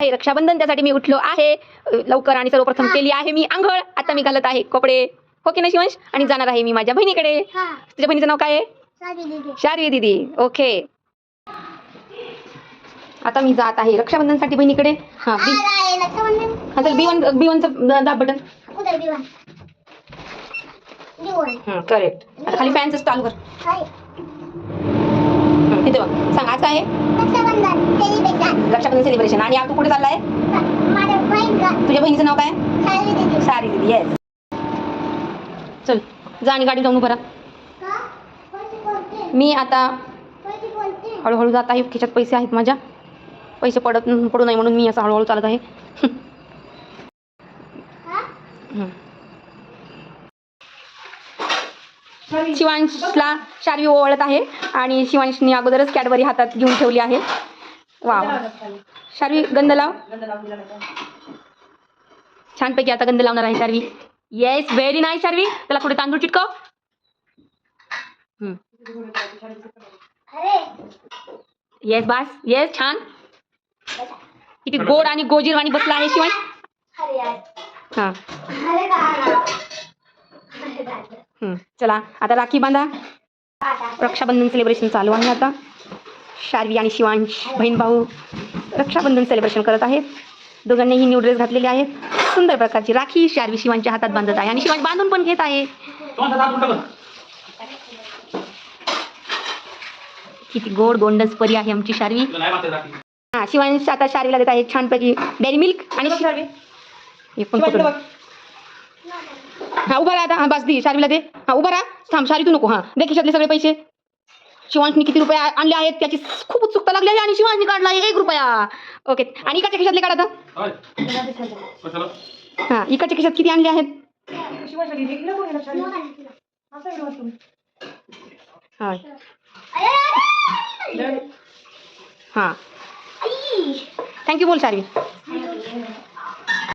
रक्षाबंधन, त्यासाठी मी उठलो आहे लवकर आणि सर्वप्रथम केली आहे मी आंघोळ. आता मी घालत आहे कपडे, हो की नाही शिवांश? आणि जाणार आहे मी माझ्या बहिणीकडे. तुझ्या बहिणीचं नाव काय आहे? शार्वी दीदी. ओके, आता मी जात आहे रक्षाबंधनसाठी बहिणीकडे. हा चल B1 दाब बटन. करेक्ट. आता खाली फॅनच चालू कर. तिथे बघ, सांग आज काय आहे? रक्षाबंधन सेलिब्रेशन. आणि तू कुठे चाललाय? तुझ्या बहिणीचं नाव काय? शार्वी दीदी. येस, चल जा आणि गाडी जाऊन उभा राहा. मी आता हळूहळू जात आहे. खिशात पैसे आहेत माझ्या, पैसे पडू नये म्हणून मी असं हळूहळू चालत आहे. शिवांशला शार्वी ओवाळत आहे आणि शिवांशनी अगोदरच कॅडबरी हातात घेऊन ठेवली आहे. वा, शार्वी गंध लाव. छानपैकी आता गंध लावणार आहे Sharvi. Yes, very nice Sharvi. त्याला थोडे तांदूळ चिटकव. येस बास. येस, छान. किती गोड आणि गोजीरवाणी बसला आहे शिवांश. हा, चला आता राखी बांधा. रक्षाबंधन सेलिब्रेशन चालू आहे आता. शार्वी आणि शिवांश बहीण भाऊ रक्षाबंधन सेलिब्रेशन करत आहेत. दोघांनीही न्यू ड्रेस घातलेले आहेत. सुंदर प्रकारची राखी शार्वी शिवांशच्या हातात बांधत आहे आणि शिवांश बांधून पण घेत आहे. किती गोड गोंडस परी आहे आमची शार्वी. हा, शिवांश आता शार्वीला देत आहे छानपैकी डेअरी मिल्क. आणि शार्वी हा उभा राहा आता. हा बस दी शार्वीला दे. हा उभा राहा. थांब शार्वी तू नको. हा दे खिशातले सगळे पैसे. शिवांशनी किती रुपये आणले आहेत त्याची खूप उत्सुकता लागली आहे आणि शिवांशनी काढला आहे 1 रुपया. ओके, आणि इकडच्या खिशातले काढा आता. हा, इकडच्या खिशात किती आणले आहेत? हा, थँक्यू बोल शार्वी.